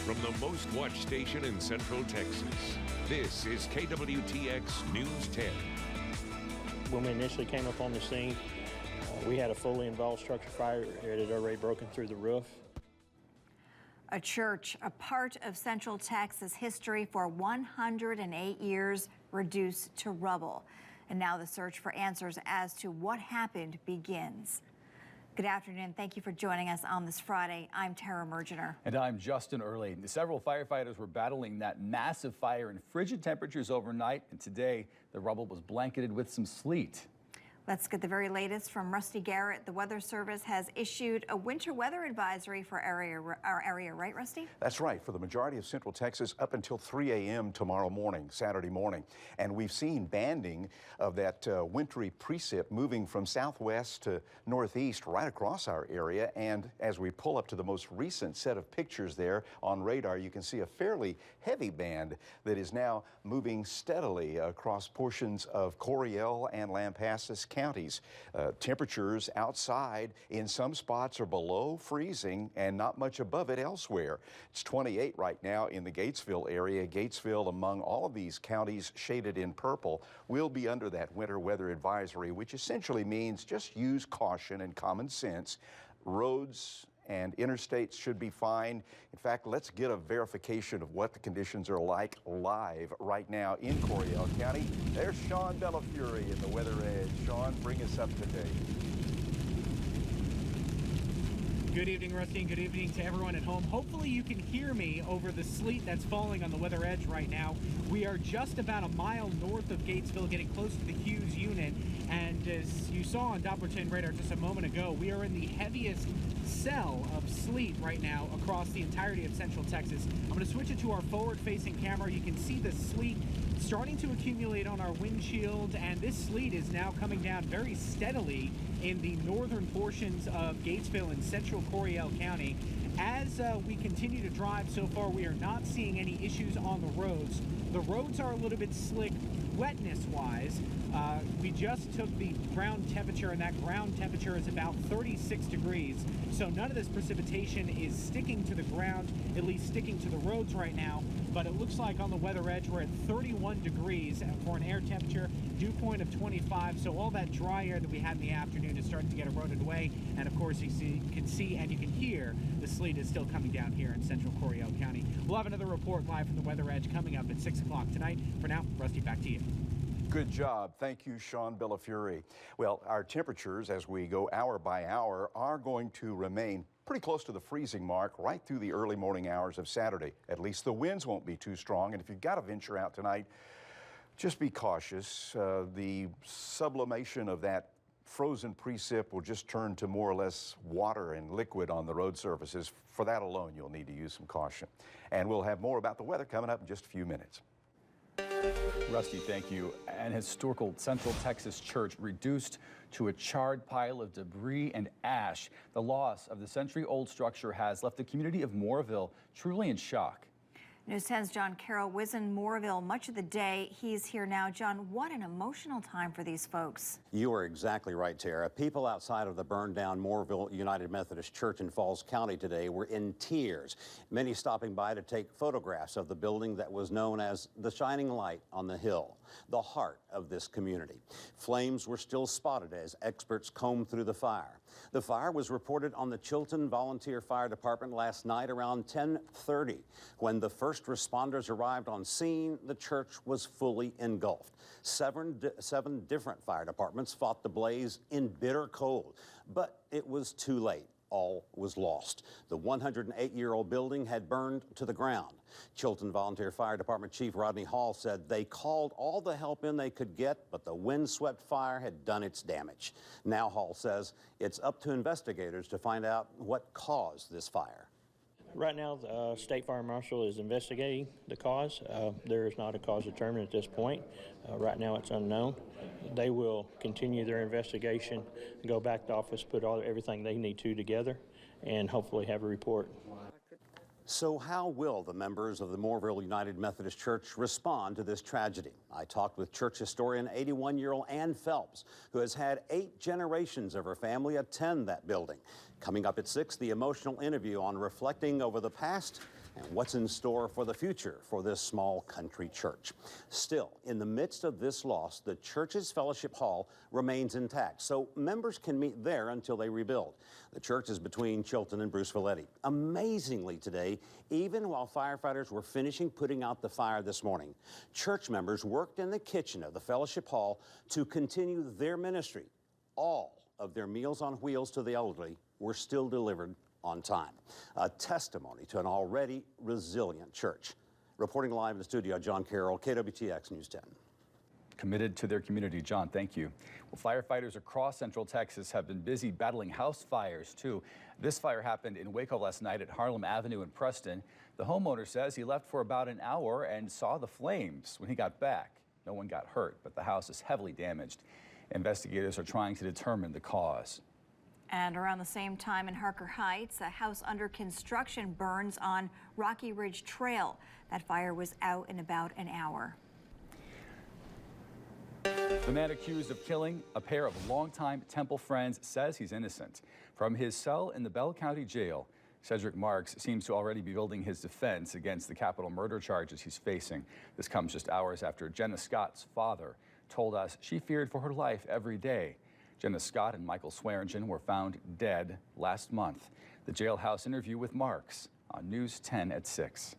from the most watched station in Central Texas. This is KWTX News 10. When we initially came up on the scene, we had a fully involved structure fire. It had already broken through the roof. A church, a part of Central Texas history for 108 years, reduced to rubble. And now the search for answers as to what happened begins. Good afternoon. Thank you for joining us on this Friday. I'm Tara Mergener. And I'm Justin Early. Several firefighters were battling that massive fire in frigid temperatures overnight, and today the rubble was blanketed with some sleet. Let's get the very latest from Rusty Garrett. The Weather Service has issued a winter weather advisory for our area, right, Rusty? That's right, for the majority of Central Texas up until 3 a.m. tomorrow morning, Saturday morning. And we've seen banding of that wintry precip moving from southwest to northeast right across our area. And as we pull up to the most recent set of pictures there on radar, you can see a fairly heavy band that is now moving steadily across portions of Coryell and Lampasas counties. Temperatures outside in some spots are below freezing and not much above it elsewhere. It's 28 right now in the Gatesville area. Gatesville, among all of these counties shaded in purple, will be under that winter weather advisory, which essentially means just use caution and common sense. Roads and interstates should be fine. In fact, let's get a verification of what the conditions are like live right now in Coryell County. There's Sean Bellafury in the Weather Edge. Sean, bring us up to date. Good evening, Rusty, and good evening to everyone at home. Hopefully you can hear me over the sleet that's falling on the Weather Edge right now. We are just about a mile north of Gatesville, getting close to the Hughes unit. And as you saw on Doppler 10 radar just a moment ago, we are in the heaviest cell of sleet right now across the entirety of Central Texas. I'm going to switch it to our forward-facing camera. You can see the sleet starting to accumulate on our windshield, and this sleet is now coming down very steadily in the northern portions of Gatesville and central Coryell County. As we continue to drive so far, we are not seeing any issues on the roads. The roads are a little bit slick wetness-wise. We just took the ground temperature, and that ground temperature is about 36 degrees. So none of this precipitation is sticking to the ground, at least sticking to the roads right now. But it looks like on the Weather Edge, we're at 31 degrees for an air temperature, dew point of 25. So all that dry air that we had in the afternoon is starting to get eroded away. And of course, you can see and you can hear the sleet is still coming down here in central Coryell County. We'll have another report live from the Weather Edge coming up at 6 o'clock tonight. For now, Rusty, back to you. Good job. Thank you, Sean Bellafury. Well, our temperatures as we go hour by hour are going to remain pretty close to the freezing mark right through the early morning hours of Saturday. At least the winds won't be too strong. And if you've got to venture out tonight, just be cautious. The sublimation of that frozen precip will just turn to more or less water and liquid on the road surfaces. For that alone, you'll need to use some caution. And we'll have more about the weather coming up in just a few minutes. Rusty, thank you. An historical Central Texas church reduced to a charred pile of debris and ash. The loss of the century-old structure has left the community of Moorville truly in shock. News 10's John Carroll was in Moorville much of the day. He's here now. John, what an emotional time for these folks. You are exactly right, Tara. People outside of the burned-down Moorville United Methodist Church in Falls County today were in tears, many stopping by to take photographs of the building that was known as the Shining Light on the Hill, the heart of this community. Flames were still spotted as experts combed through the fire. The fire was reported on the Chilton Volunteer Fire Department last night around 10:30. When the first responders arrived on scene, the church was fully engulfed. Seven different fire departments fought the blaze in bitter cold, but it was too late. All was lost. The 108-year-old building had burned to the ground. Chilton Volunteer Fire Department Chief Rodney Hall said they called all the help in they could get, but the windswept fire had done its damage. Now, Hall says it's up to investigators to find out what caused this fire. Right now, the State Fire Marshal is investigating the cause. There is not a cause determined at this point. Right now, it's unknown. They will continue their investigation, go back to office, put everything they need to together, and hopefully have a report. So how will the members of the Moorville United Methodist Church respond to this tragedy? I talked with church historian 81-year-old Ann Phelps, who has had 8 generations of her family attend that building. Coming up at 6, the emotional interview on reflecting over the past and what's in store for the future for this small country church. Still, in the midst of this loss, the church's fellowship hall remains intact, so members can meet there until they rebuild. The church is between Chilton and Bruce Valetti. Amazingly today, even while firefighters were finishing putting out the fire this morning, church members worked in the kitchen of the fellowship hall to continue their ministry. All of their Meals on Wheels to the elderly were still delivered on time. A testimony to an already resilient church. Reporting live in the studio, John Carroll, KWTX News 10. Committed to their community. John, thank you. Well, firefighters across Central Texas have been busy battling house fires, too. This fire happened in Waco last night at Harlem Avenue in Preston. The homeowner says he left for about an hour and saw the flames. When he got back, no one got hurt, but the house is heavily damaged. Investigators are trying to determine the cause. And around the same time in Harker Heights, a house under construction burns on Rocky Ridge Trail. That fire was out in about an hour. The man accused of killing a pair of longtime Temple friends says he's innocent. From his cell in the Bell County Jail, Cedric Marks seems to already be building his defense against the capital murder charges he's facing. This comes just hours after Jenna Scott's father told us she feared for her life every day. Jenna Scott and Michael Swearingen were found dead last month. The jailhouse interview with Marks on News 10 at 6.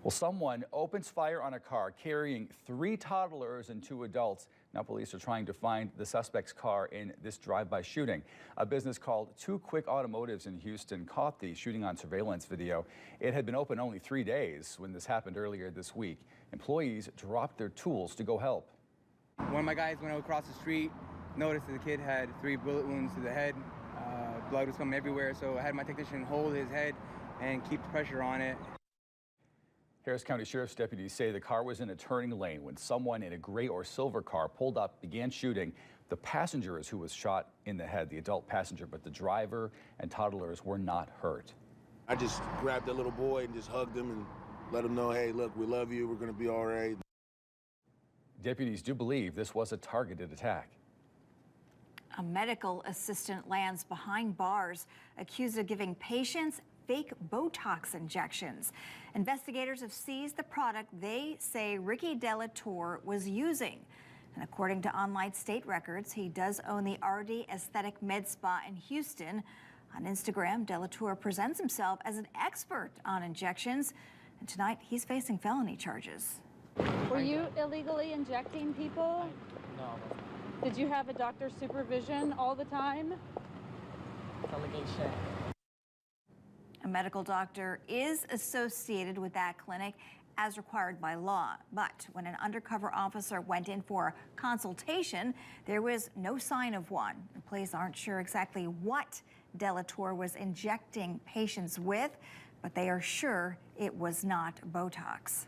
Well, someone opens fire on a car carrying 3 toddlers and 2 adults. Now police are trying to find the suspect's car in this drive-by shooting. A business called Two Quick Automotives in Houston caught the shooting on surveillance video. It had been open only 3 days when this happened earlier this week. Employees dropped their tools to go help. One of my guys went across the street, noticed that the kid had 3 bullet wounds to the head. Blood was coming everywhere, so I had my technician hold his head and keep the pressure on it. Harris County Sheriff's deputies say the car was in a turning lane when someone in a gray or silver car pulled up, began shooting. The passenger is who was shot in the head, the adult passenger, but the driver and toddlers were not hurt. I just grabbed that little boy and just hugged him and let him know, hey, look, we love you, we're going to be all right. Deputies do believe this was a targeted attack. A medical assistant lands behind bars, accused of giving patients fake Botox injections. Investigators have seized the product they say Ricky Delatour was using. And according to online state records, he does own the RD Aesthetic Med Spa in Houston. On Instagram, Delatour presents himself as an expert on injections. And tonight, he's facing felony charges. Were you illegally injecting people? No. Did you have a doctor's supervision all the time? Allegation. A medical doctor is associated with that clinic as required by law. But when an undercover officer went in for a consultation, there was no sign of one. The police aren't sure exactly what Delatour was injecting patients with, but they are sure it was not Botox.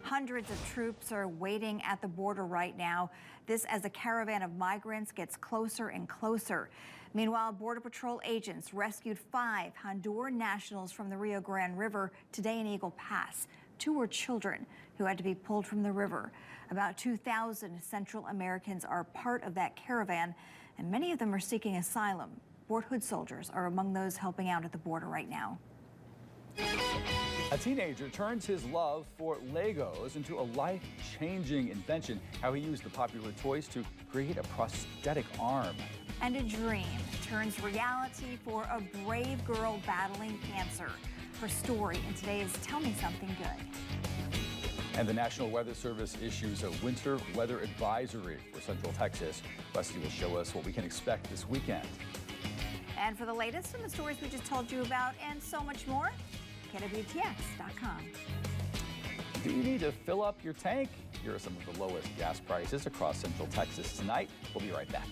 Hundreds of troops are waiting at the border right now. This as a caravan of migrants gets closer and closer. Meanwhile, Border Patrol agents rescued 5 Honduran nationals from the Rio Grande River today in Eagle Pass. 2 were children who had to be pulled from the river. About 2,000 Central Americans are part of that caravan, and many of them are seeking asylum. Fort Hood soldiers are among those helping out at the border right now. A teenager turns his love for Legos into a life-changing invention, how he used the popular toys to create a prosthetic arm. And a dream turns reality for a brave girl battling cancer. Her story in today's Tell Me Something Good. And the National Weather Service issues a winter weather advisory for Central Texas. Rusty will show us what we can expect this weekend. And for the latest on the stories we just told you about and so much more, KWTX.com. Do you need to fill up your tank? Here are some of the lowest gas prices across Central Texas tonight. We'll be right back.